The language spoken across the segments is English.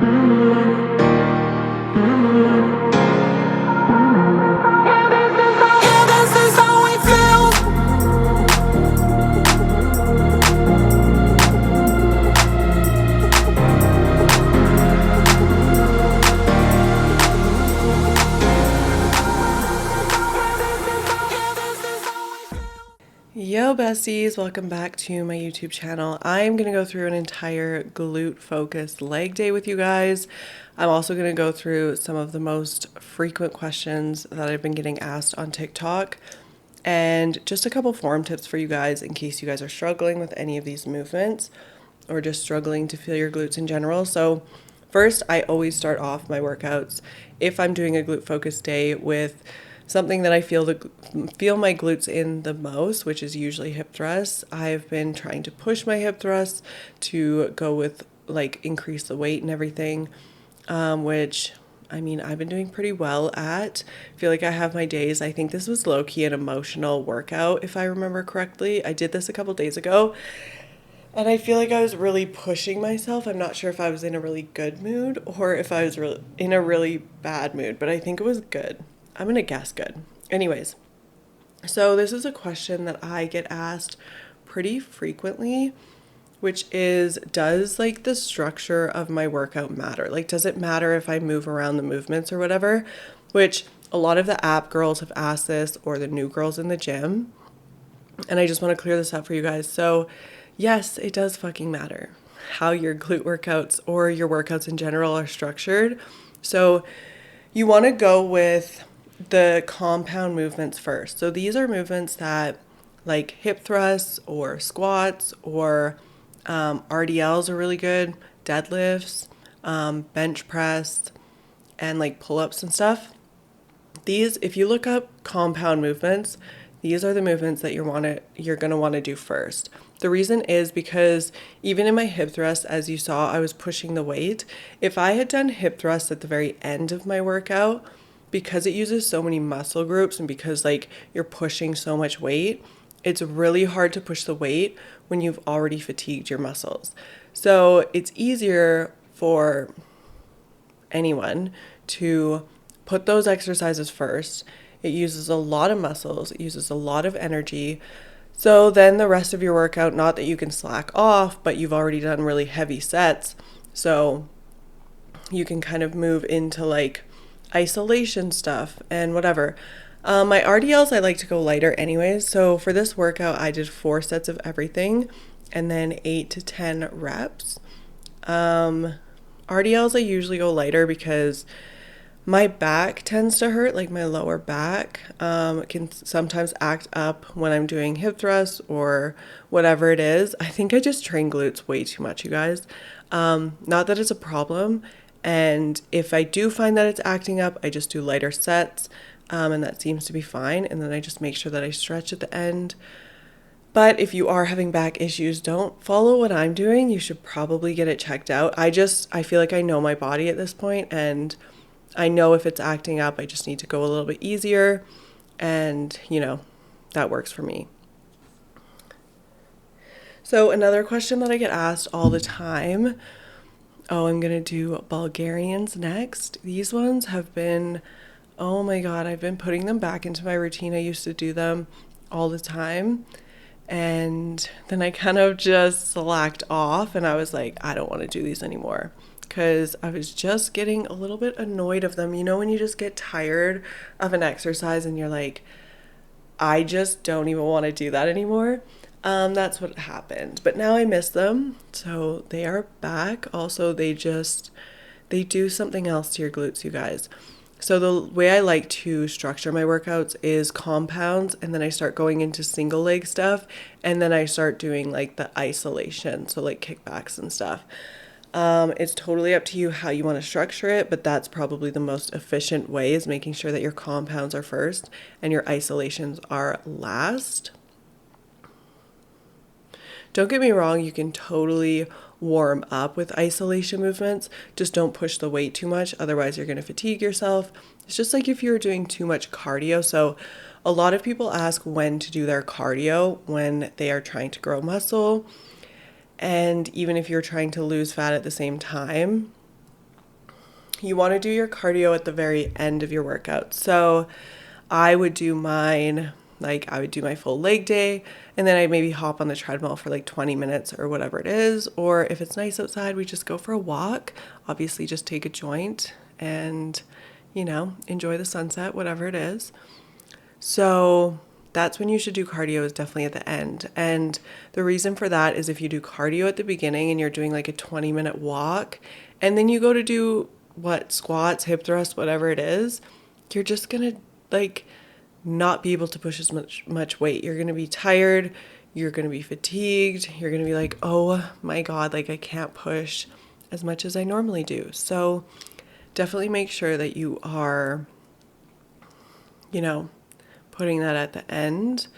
Yo besties, welcome back to my YouTube channel. I'm going to go through an entire glute focused leg day with you guys. I'm also going to go through some of the most frequent questions that I've been getting asked on TikTok and just a couple form tips for you guys in case you guys are struggling with any of these movements or just struggling to feel your glutes in general. So first, I always start off my workouts if I'm doing a glute focused day with something that I feel my glutes in the most, which is usually hip thrusts. I've been trying to push my hip thrusts to go with like increase the weight and everything, which I mean, I've been doing pretty well at. I feel like I have my days. I think this was low-key an emotional workout, if I remember correctly. I did this a couple days ago, and I feel like I was really pushing myself. I'm not sure if I was in a really good mood or if I was in a really bad mood, but I think it was good. I'm going to guess good. Anyways, so this is a question that I get asked pretty frequently, which is, does like the structure of my workout matter? Like, does it matter if I move around the movements or whatever? Which a lot of the app girls have asked this, or the new girls in the gym. And I just want to clear this up for you guys. So yes, it does fucking matter how your glute workouts or your workouts in general are structured. So you want to go with the compound movements first. So these are movements that like hip thrusts or squats or RDLs are really good, deadlifts, bench press, and like pull-ups and stuff. These, if you look up compound movements, these are the movements that you're going to want to do first. The reason is because even in my hip thrust, as you saw, I was pushing the weight. If I had done hip thrusts at the very end of my workout, because it uses so many muscle groups and because like you're pushing so much weight, it's really hard to push the weight when you've already fatigued your muscles. So it's easier for anyone to put those exercises first. It uses a lot of muscles, it uses a lot of energy. So then the rest of your workout, not that you can slack off, but you've already done really heavy sets. So you can kind of move into like isolation stuff and whatever. My RDLs, I like to go lighter anyways. So for this workout, I did 4 sets of everything and then 8 to 10 reps. RDLs, I usually go lighter because my back tends to hurt, like my lower back can sometimes act up when I'm doing hip thrusts or whatever it is. I think I just train glutes way too much, you guys. Not that it's a problem. And if I do find that it's acting up, I just do lighter sets, and that seems to be fine. And then I just make sure that I stretch at the end. But if you are having back issues, don't follow what I'm doing. You should probably get it checked out. I feel like I know my body at this point, and I know if it's acting up, I just need to go a little bit easier. And, that works for me. So another question that I get asked all the time, I'm going to do Bulgarians next. These ones have been, oh my God, I've been putting them back into my routine. I used to do them all the time. And then I kind of just slacked off and I was like, I don't want to do these anymore because I was just getting a little bit annoyed of them. You know, when you just get tired of an exercise and you're like, I just don't even want to do that anymore. That's what happened. But now I miss them. So they are back. Also, they do something else to your glutes, you guys. So the way I like to structure my workouts is compounds, and then I start going into single leg stuff, and then I start doing like the isolation, so like kickbacks and stuff. It's totally up to you how you want to structure it, but that's probably the most efficient way, is making sure that your compounds are first and your isolations are last. Don't get me wrong, you can totally warm up with isolation movements. Just don't push the weight too much, otherwise you're going to fatigue yourself. It's just like if you're doing too much cardio. So a lot of people ask when to do their cardio when they are trying to grow muscle. And even if you're trying to lose fat at the same time, you want to do your cardio at the very end of your workout. So I would do mine, like I would do my full leg day, and then I'd maybe hop on the treadmill for like 20 minutes or whatever it is. Or if it's nice outside, we just go for a walk. Obviously just take a joint and, you know, enjoy the sunset, whatever it is. So that's when you should do cardio, is definitely at the end. And the reason for that is if you do cardio at the beginning and you're doing like a 20-minute walk, and then you go to do squats, hip thrusts, whatever it is, you're just gonna like not be able to push as much weight. You're gonna be tired, you're gonna be fatigued, you're gonna be like, oh my God, like I can't push as much as I normally do. So definitely make sure that you are, you know, putting that at the end.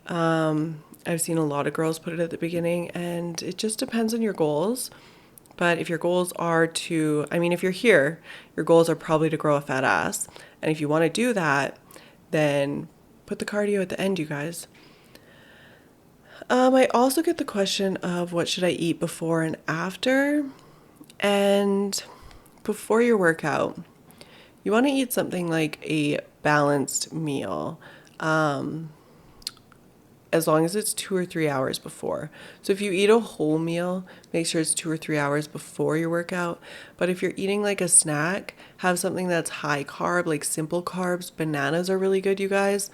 I've seen a lot of girls put it at the beginning, and it just depends on your goals. But if your goals are to, I mean, if you're here, your goals are probably to grow a fat ass. And if you want to do that, then put the cardio at the end, you guys. I also get the question of what should I eat before and after? And before your workout, you want to eat something like a balanced meal. As long as it's 2 or 3 hours before. So if you eat a whole meal, make sure it's 2 or 3 hours before your workout. But if you're eating like a snack, have something that's high carb, like simple carbs. Bananas are really good, you guys.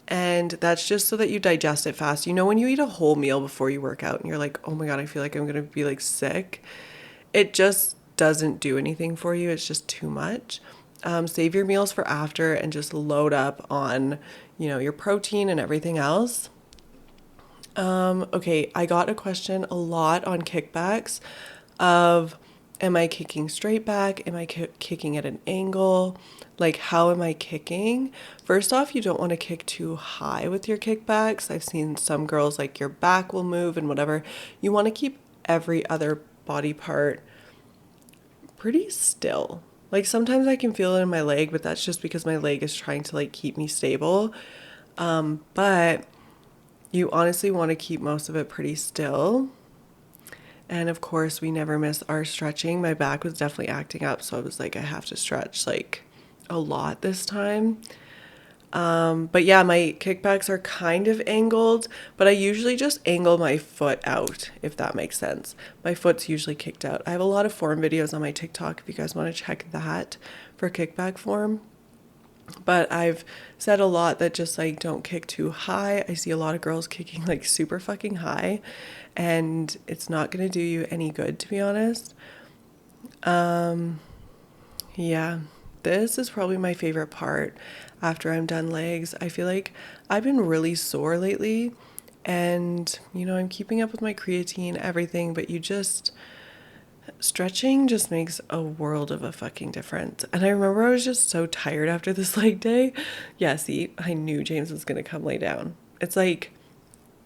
And that's just so that you digest it fast. You know, when you eat a whole meal before you work out and you're like, oh my God, I feel like I'm going to be like sick. It just doesn't do anything for you. It's just too much. Save your meals for after and just load up on, you know, your protein and everything else. Okay, I got a question a lot on kickbacks of, am I kicking straight back? Am I kicking at an angle? Like, how am I kicking? First off, you don't want to kick too high with your kickbacks. I've seen some girls, like, your back will move and whatever. You want to keep every other body part pretty still. Like, sometimes I can feel it in my leg, but that's just because my leg is trying to, like, keep me stable. But you honestly want to keep most of it pretty still. And of course, we never miss our stretching. My back was definitely acting up, so I was like, I have to stretch like a lot this time. But yeah, my kickbacks are kind of angled, but I usually just angle my foot out, if that makes sense. My foot's usually kicked out. I have a lot of form videos on my TikTok if you guys want to check that for kickback form. But I've said a lot that just like don't kick too high. I see a lot of girls kicking like super fucking high, and it's not going to do you any good, to be honest. Yeah, this is probably my favorite part after I'm done legs. I feel like I've been really sore lately, and you know, I'm keeping up with my creatine, everything, but stretching just makes a world of a fucking difference. And I remember I was just so tired after this leg day. Yeah, see, I knew James was going to come lay down. It's like,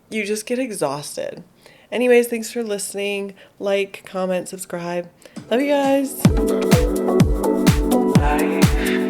you just get exhausted. Anyways, thanks for listening. Like, comment, subscribe. Love you guys. Bye.